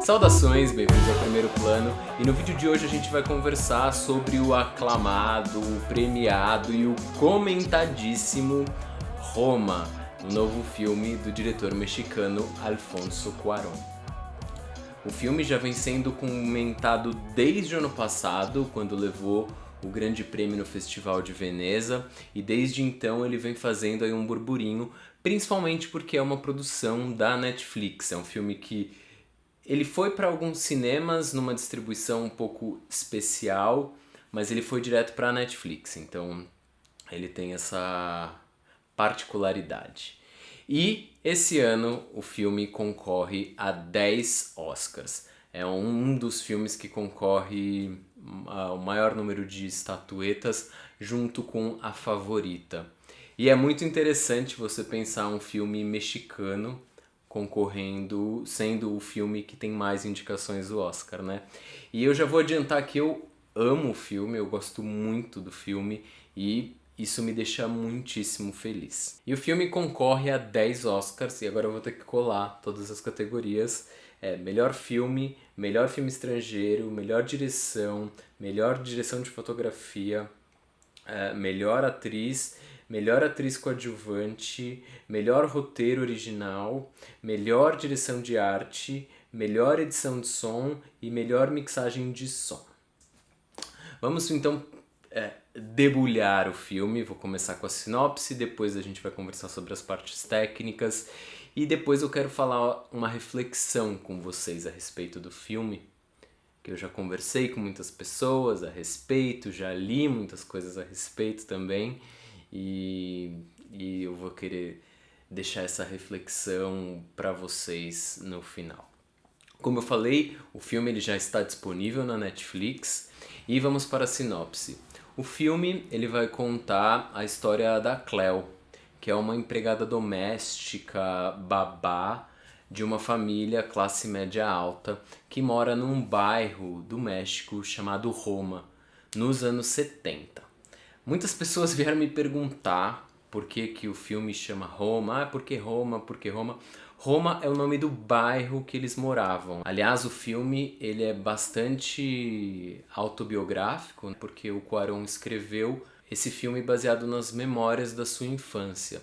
Saudações, bem-vindos ao Primeiro Plano, e no vídeo de hoje a gente vai conversar sobre o aclamado, o premiado e o comentadíssimo Roma, o novo filme do diretor mexicano Alfonso Cuarón. O filme já vem sendo comentado desde o ano passado, quando levou o grande prêmio no Festival de Veneza, e desde então ele vem fazendo aí um burburinho, principalmente porque é uma produção da Netflix. É um filme que ele foi para alguns cinemas numa distribuição um pouco especial, mas ele foi direto para a Netflix, então ele tem essa particularidade. E esse ano o filme concorre a 10 Oscars. É um dos filmes que concorre ao maior número de estatuetas, junto com A Favorita. E é muito interessante você pensar um filme mexicano concorrendo, sendo o filme que tem mais indicações do Oscar, né? E eu já vou adiantar que eu amo o filme, eu gosto muito do filme e isso me deixa muitíssimo feliz. E o filme concorre a 10 Oscars, e agora eu vou ter que colar todas as categorias. Melhor filme estrangeiro, melhor direção de fotografia, melhor atriz coadjuvante, melhor roteiro original, melhor direção de arte, melhor edição de som e melhor mixagem de som. Vamos então debulhar o filme. Vou começar com a sinopse, depois a gente vai conversar sobre as partes técnicas e depois eu quero falar uma reflexão com vocês a respeito do filme, que eu já conversei com muitas pessoas a respeito, já li muitas coisas a respeito também, e eu vou querer deixar essa reflexão para vocês no final. Como eu falei, o filme ele já está disponível na Netflix e vamos para a sinopse. O filme ele vai contar a história da Cleo, que é uma empregada doméstica, babá, de uma família classe média alta que mora num bairro do México chamado Roma, nos anos 70. Muitas pessoas vieram me perguntar por que o filme chama Roma. Por que Roma? Por que Roma? Roma é o nome do bairro que eles moravam. Aliás, o filme ele é bastante autobiográfico, porque o Cuarón escreveu esse filme baseado nas memórias da sua infância.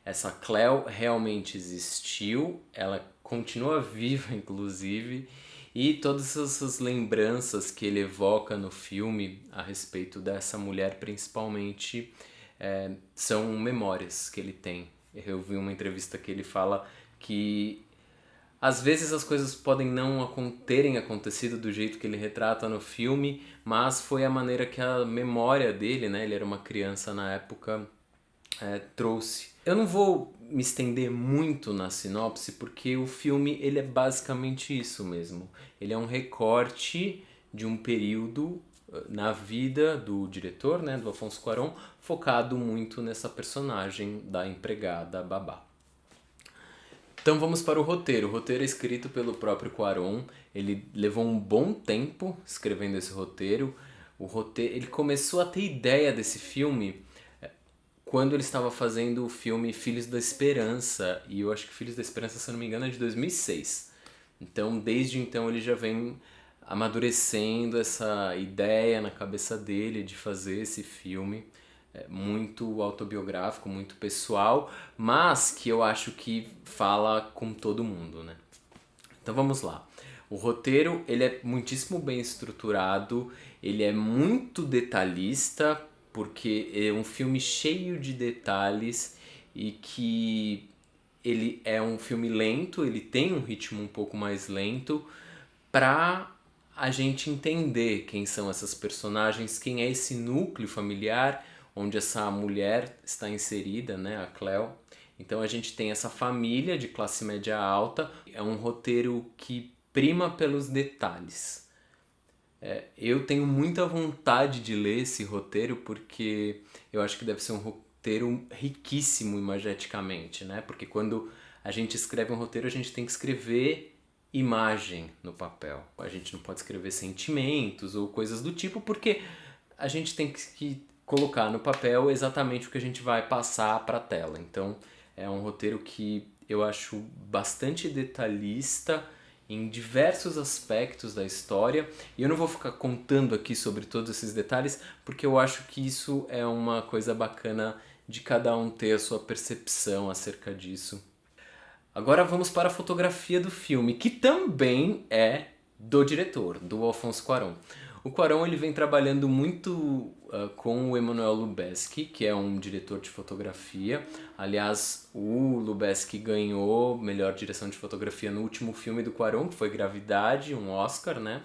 Essa Cleo realmente existiu, ela continua viva inclusive, e todas essas lembranças que ele evoca no filme a respeito dessa mulher principalmente são memórias que ele tem. Eu vi uma entrevista que ele fala que às vezes as coisas podem não terem acontecido do jeito que ele retrata no filme, mas foi a maneira que a memória dele, né, ele era uma criança na época, trouxe. Eu não vou me estender muito na sinopse, porque o filme ele é basicamente isso mesmo. Ele é um recorte de um período na vida do diretor, né, do Alfonso Cuarón, focado muito nessa personagem da empregada babá. Então vamos para o roteiro. O roteiro é escrito pelo próprio Cuarón. Ele levou um bom tempo escrevendo esse roteiro. Ele começou a ter ideia desse filme quando ele estava fazendo o filme Filhos da Esperança, e eu acho que Filhos da Esperança, se eu não me engano, é de 2006. Então, desde então, ele já vem amadurecendo essa ideia na cabeça dele de fazer esse filme muito autobiográfico, muito pessoal, mas que eu acho que fala com todo mundo, né? Então, vamos lá. O roteiro, ele é muitíssimo bem estruturado, ele é muito detalhista, porque é um filme cheio de detalhes e que ele é um filme lento, ele tem um ritmo um pouco mais lento para a gente entender quem são essas personagens, quem é esse núcleo familiar onde essa mulher está inserida, né, a Cleo. Então a gente tem essa família de classe média alta, é um roteiro que prima pelos detalhes. Eu tenho muita vontade de ler esse roteiro porque eu acho que deve ser um roteiro riquíssimo imageticamente, né? Porque quando a gente escreve um roteiro, a gente tem que escrever imagem no papel. A gente não pode escrever sentimentos ou coisas do tipo, porque a gente tem que colocar no papel exatamente o que a gente vai passar para a tela. Então é um roteiro que eu acho bastante detalhista em diversos aspectos da história, e eu não vou ficar contando aqui sobre todos esses detalhes, porque eu acho que isso é uma coisa bacana de cada um ter a sua percepção acerca disso. Agora vamos para a fotografia do filme, que também é do diretor, do Alfonso Cuarón. O Cuarón ele vem trabalhando muito com o Emmanuel Lubezki, que é um diretor de fotografia. Aliás, o Lubezki ganhou melhor direção de fotografia no último filme do Cuarón, que foi Gravidade, um Oscar, né?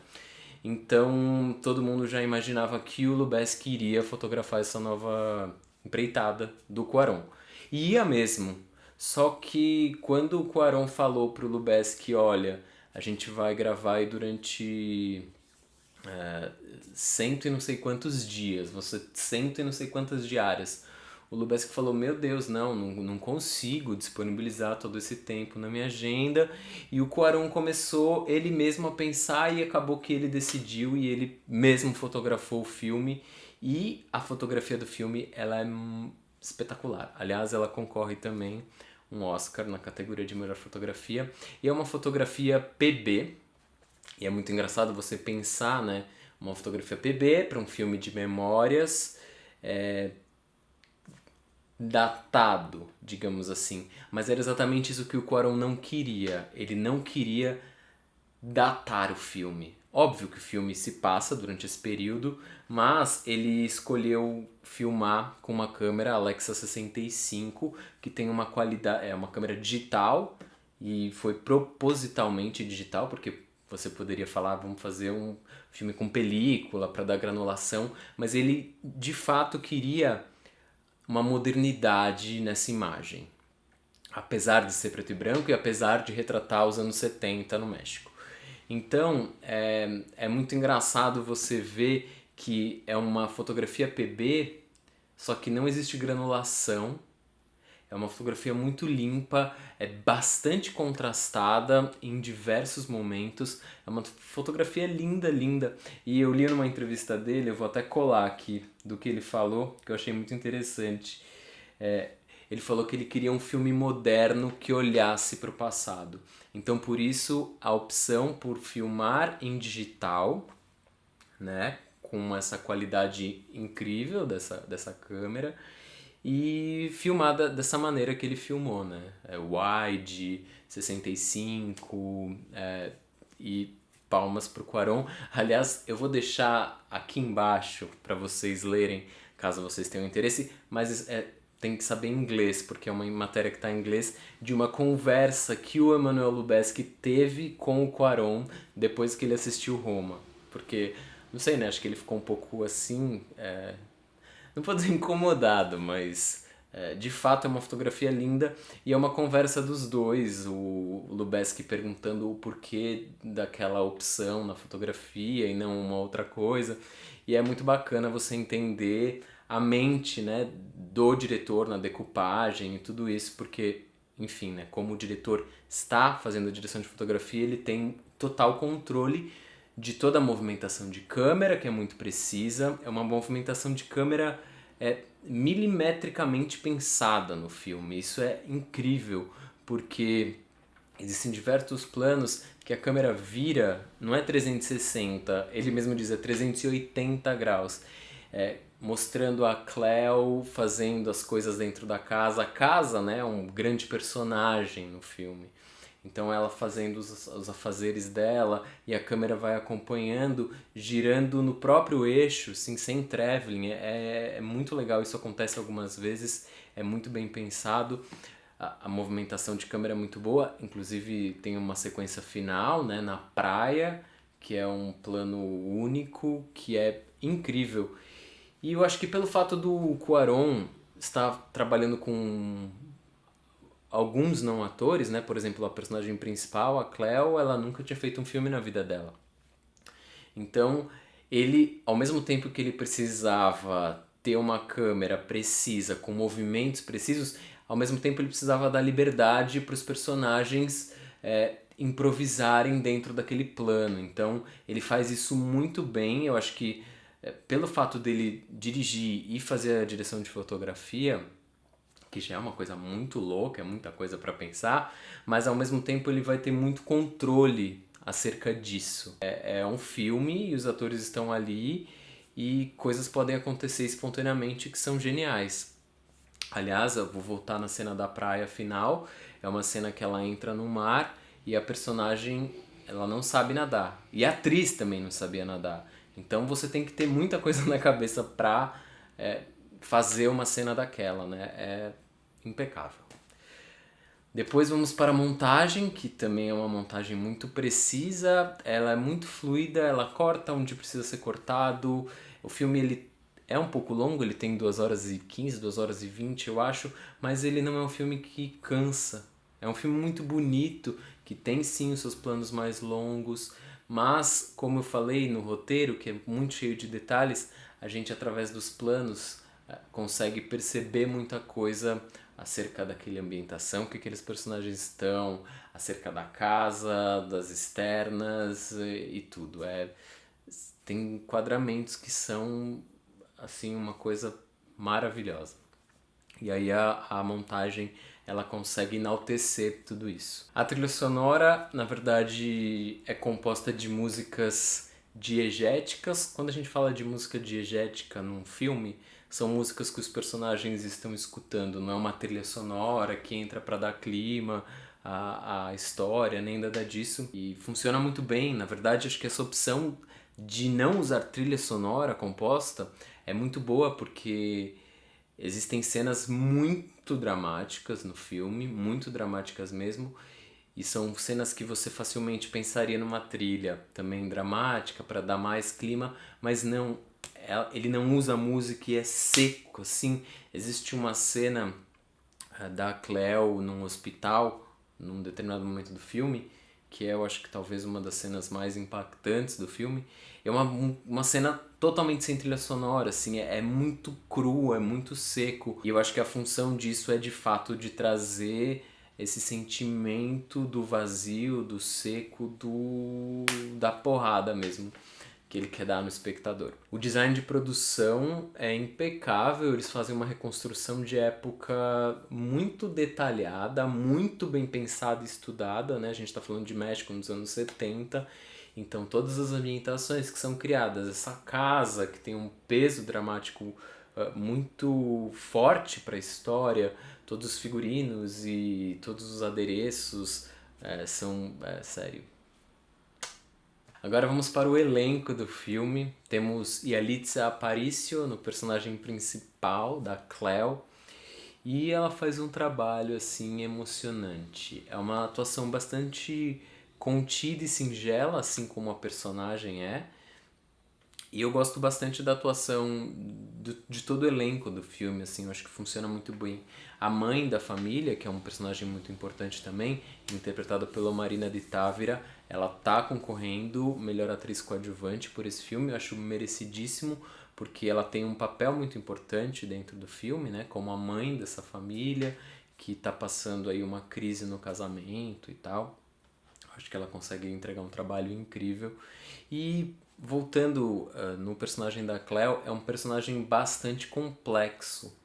Então todo mundo já imaginava que o Lubezki iria fotografar essa nova empreitada do Cuarón. E ia mesmo. Só que quando o Cuarón falou pro Lubezki, olha, a gente vai gravar aí durante cento e não sei quantos dias, cento e não sei quantas diárias. O Lubezki falou, meu Deus, não consigo disponibilizar todo esse tempo na minha agenda. E o Cuarón começou ele mesmo a pensar e acabou que ele decidiu e ele mesmo fotografou o filme. E a fotografia do filme, ela é espetacular. Aliás, ela concorre também um Oscar na categoria de melhor fotografia. E é uma fotografia PB. E é muito engraçado você pensar, né? Uma fotografia PB para um filme de memórias datado, digamos assim. Mas era exatamente isso que o Cuarón não queria. Ele não queria datar o filme. Óbvio que o filme se passa durante esse período, mas ele escolheu filmar com uma câmera Alexa 65, que tem uma qualidade, é uma câmera digital e foi propositalmente digital, porque você poderia falar, vamos fazer um filme com película para dar granulação, mas ele de fato queria uma modernidade nessa imagem. Apesar de ser preto e branco e apesar de retratar os anos 70 no México. Então, é muito engraçado você ver que é uma fotografia PB, só que não existe granulação. É uma fotografia muito limpa, é bastante contrastada em diversos momentos. É uma fotografia linda, linda. E eu li numa entrevista dele, eu vou até colar aqui do que ele falou, que eu achei muito interessante. Ele falou que ele queria um filme moderno que olhasse para o passado. Então, por isso, a opção por filmar em digital, né, com essa qualidade incrível dessa câmera, e filmada dessa maneira que ele filmou, né? Wide, 65, e palmas pro Cuarón. Aliás, eu vou deixar aqui embaixo para vocês lerem, caso vocês tenham interesse, mas tem que saber inglês, porque é uma matéria que está em inglês, de uma conversa que o Emmanuel Lubezki teve com o Cuarón depois que ele assistiu Roma. Porque, não sei, né? Acho que ele ficou um pouco assim... não vou dizer incomodado, mas de fato é uma fotografia linda e é uma conversa dos dois, o Lubezki perguntando o porquê daquela opção na fotografia e não uma outra coisa, e é muito bacana você entender a mente, né, do diretor na decupagem e tudo isso, porque, enfim, né, como o diretor está fazendo a direção de fotografia, ele tem total controle de toda a movimentação de câmera, que é muito precisa. É uma movimentação de câmera milimetricamente pensada no filme. Isso é incrível, porque existem diversos planos que a câmera vira, não é 360, ele mesmo diz, é 380 graus. Mostrando a Cleo fazendo as coisas dentro da casa. A casa, né, é um grande personagem no filme. Então ela fazendo os afazeres dela e a câmera vai acompanhando, girando no próprio eixo, assim, sem traveling. É muito legal, isso acontece algumas vezes, é muito bem pensado. A movimentação de câmera é muito boa, inclusive tem uma sequência final, né, na praia, que é um plano único, que é incrível. E eu acho que pelo fato do Cuarón estar trabalhando com alguns não atores, né? Por exemplo, a personagem principal, a Cleo, ela nunca tinha feito um filme na vida dela. Então, ele, ao mesmo tempo que ele precisava ter uma câmera precisa, com movimentos precisos, ao mesmo tempo ele precisava dar liberdade para os personagens improvisarem dentro daquele plano. Então, ele faz isso muito bem. Eu acho que pelo fato dele dirigir e fazer a direção de fotografia, que já é uma coisa muito louca, é muita coisa para pensar, mas ao mesmo tempo ele vai ter muito controle acerca disso. É um filme e os atores estão ali e coisas podem acontecer espontaneamente que são geniais. Aliás, eu vou voltar na cena da praia final, é uma cena que ela entra no mar e a personagem, ela não sabe nadar. E a atriz também não sabia nadar. Então você tem que ter muita coisa na cabeça pra fazer uma cena daquela, né? É impecável. Depois vamos para a montagem, que também é uma montagem muito precisa, ela é muito fluida, ela corta onde precisa ser cortado. O filme ele é um pouco longo, ele tem 2 horas e 15, 2 horas e 20 eu acho, mas ele não é um filme que cansa. É um filme muito bonito, que tem sim os seus planos mais longos, mas como eu falei no roteiro, que é muito cheio de detalhes, a gente através dos planos consegue perceber muita coisa acerca daquela ambientação que aqueles personagens estão, acerca da casa, das externas e tudo. Tem enquadramentos que são assim uma coisa maravilhosa. E aí a montagem ela consegue enaltecer tudo isso. A trilha sonora, na verdade, é composta de músicas diegéticas. Quando a gente fala de música diegética num filme, são músicas que os personagens estão escutando, não é uma trilha sonora que entra para dar clima à história, nem nada disso. E funciona muito bem. Na verdade, acho que essa opção de não usar trilha sonora composta é muito boa, porque existem cenas muito dramáticas no filme, muito dramáticas mesmo, e são cenas que você facilmente pensaria numa trilha também dramática para dar mais clima, mas não, ele não usa música e é seco, assim. Existe uma cena da Cleo num hospital, num determinado momento do filme, que eu acho que talvez uma das cenas mais impactantes do filme. É uma cena totalmente sem trilha sonora, assim, é muito cru, é muito seco. E eu acho que a função disso é de fato de trazer esse sentimento do vazio, do seco, da porrada mesmo, que ele quer dar no espectador. O design de produção é impecável, eles fazem uma reconstrução de época muito detalhada, muito bem pensada e estudada, né? A gente está falando de México nos anos 70, então todas as ambientações que são criadas, essa casa que tem um peso dramático muito forte para a história, todos os figurinos e todos os adereços são, sério. Agora vamos para o elenco do filme. Temos Yalitza Aparicio no personagem principal, da Cleo, e ela faz um trabalho assim emocionante. É uma atuação bastante contida e singela, assim como a personagem é. E eu gosto bastante da atuação de todo o elenco do filme, assim, eu acho que funciona muito bem. A mãe da família, que é um personagem muito importante também, interpretada pela Marina de Távira, ela tá concorrendo melhor atriz coadjuvante por esse filme, eu acho merecidíssimo, porque ela tem um papel muito importante dentro do filme, né, como a mãe dessa família, que tá passando aí uma crise no casamento e tal. Acho que ela consegue entregar um trabalho incrível. E voltando no personagem da Cleo, é um personagem bastante complexo,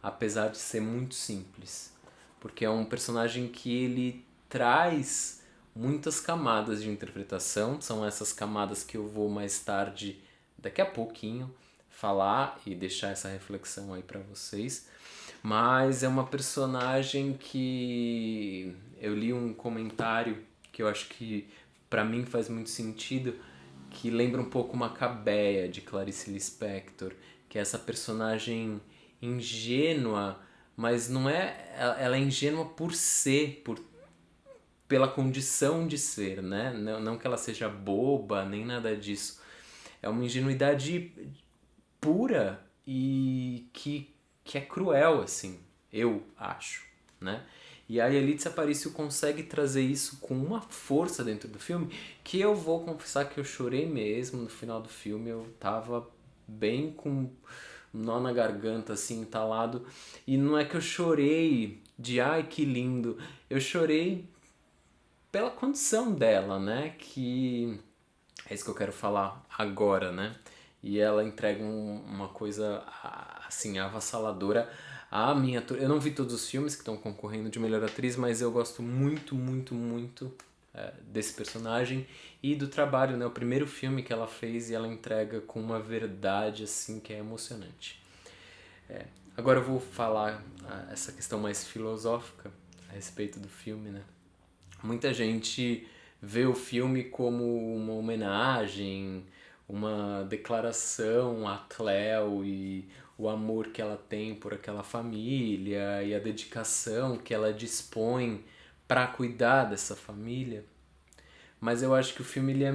apesar de ser muito simples. Porque é um personagem que ele traz muitas camadas de interpretação, são essas camadas que eu vou mais tarde, daqui a pouquinho, falar e deixar essa reflexão aí para vocês. Mas é uma personagem que eu li um comentário que eu acho que para mim faz muito sentido, que lembra um pouco Macabeia, de Clarice Lispector, que é essa personagem ingênua, mas não é... Ela é ingênua por ser, pela condição de ser, né? Não que ela seja boba, nem nada disso. É uma ingenuidade pura e que é cruel, assim, eu acho, né? E a Yalitza Aparicio consegue trazer isso com uma força dentro do filme, que eu vou confessar que eu chorei mesmo no final do filme. Eu tava bem com um nó na garganta, assim, entalado. E não é que eu chorei de ai que lindo, eu chorei pela condição dela, né? Que é isso que eu quero falar agora, né? E ela entrega uma coisa assim avassaladora. A minha eu não vi todos os filmes que estão concorrendo de melhor atriz, mas eu gosto muito, muito, muito desse personagem e do trabalho, né? O primeiro filme que ela fez e ela entrega com uma verdade assim que é emocionante. Agora eu vou falar essa questão mais filosófica a respeito do filme, né? Muita gente vê o filme como uma homenagem, uma declaração a Cleo e o amor que ela tem por aquela família e a dedicação que ela dispõe para cuidar dessa família. Mas eu acho que o filme ele é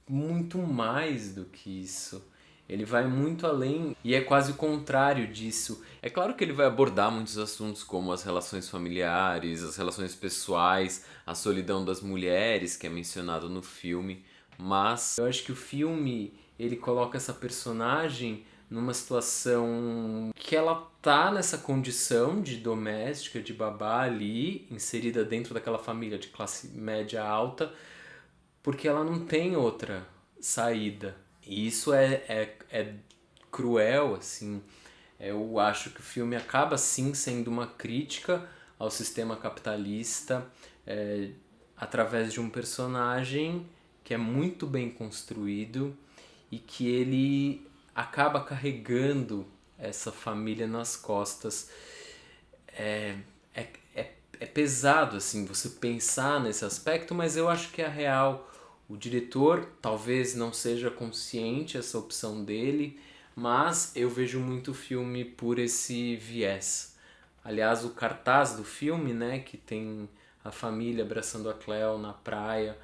muito mais do que isso. Ele vai muito além e é quase o contrário disso. É claro que ele vai abordar muitos assuntos como as relações familiares, as relações pessoais, a solidão das mulheres, que é mencionado no filme, mas eu acho que o filme ele coloca essa personagem numa situação que ela tá nessa condição de doméstica, de babá ali, inserida dentro daquela família de classe média alta, porque ela não tem outra saída. E isso é cruel, assim. Eu acho que o filme acaba, sim, sendo uma crítica ao sistema capitalista através de um personagem que é muito bem construído e que ele acaba carregando essa família nas costas. É pesado, assim, você pensar nesse aspecto, mas eu acho que é real. O diretor talvez não seja consciente essa opção dele, mas eu vejo muito filme por esse viés. Aliás, o cartaz do filme, né, que tem a família abraçando a Cleo na praia,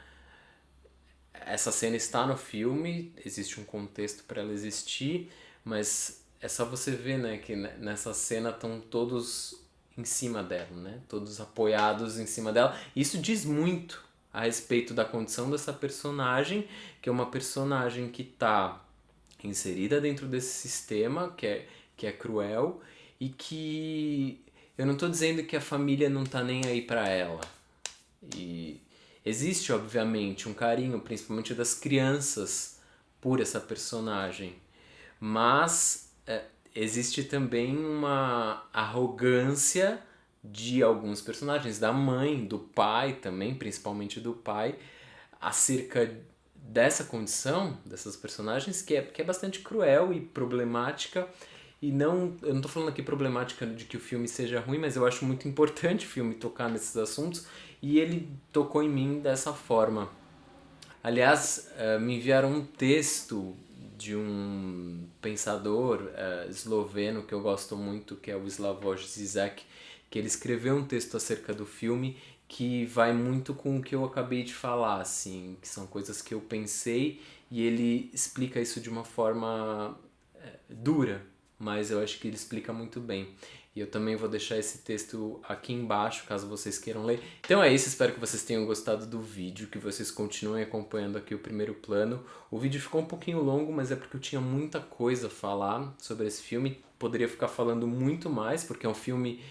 essa cena está no filme, existe um contexto para ela existir, mas é só você ver, né, que nessa cena estão todos em cima dela, né, todos apoiados em cima dela. Isso diz muito a respeito da condição dessa personagem, que é uma personagem que está inserida dentro desse sistema, que é cruel, e que eu não estou dizendo que a família não está nem aí para ela. E existe, obviamente, um carinho, principalmente das crianças, por essa personagem, mas existe também uma arrogância de alguns personagens, da mãe, do pai também, principalmente do pai, acerca dessa condição dessas personagens que é bastante cruel e problemática. E não, eu não tô falando aqui problemática de que o filme seja ruim, mas eu acho muito importante o filme tocar nesses assuntos e ele tocou em mim dessa forma. Aliás, me enviaram um texto de um pensador esloveno que eu gosto muito, que é o Slavoj Žižek, que ele escreveu um texto acerca do filme que vai muito com o que eu acabei de falar, assim, que são coisas que eu pensei, e ele explica isso de uma forma dura, mas eu acho que ele explica muito bem. E eu também vou deixar esse texto aqui embaixo, caso vocês queiram ler. Então é isso, espero que vocês tenham gostado do vídeo, que vocês continuem acompanhando aqui o primeiro plano. O vídeo ficou um pouquinho longo, mas é porque eu tinha muita coisa a falar sobre esse filme. Poderia ficar falando muito mais, porque é um filme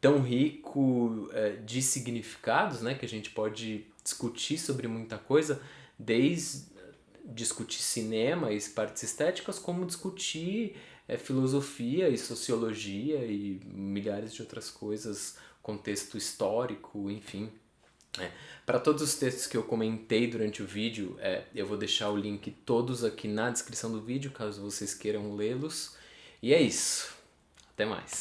tão rico de significados, né, que a gente pode discutir sobre muita coisa, desde discutir cinema e partes estéticas, como discutir filosofia e sociologia e milhares de outras coisas, contexto histórico, enfim. Para todos os textos que eu comentei durante o vídeo, eu vou deixar o link todos aqui na descrição do vídeo, caso vocês queiram lê-los. E é isso. Até mais.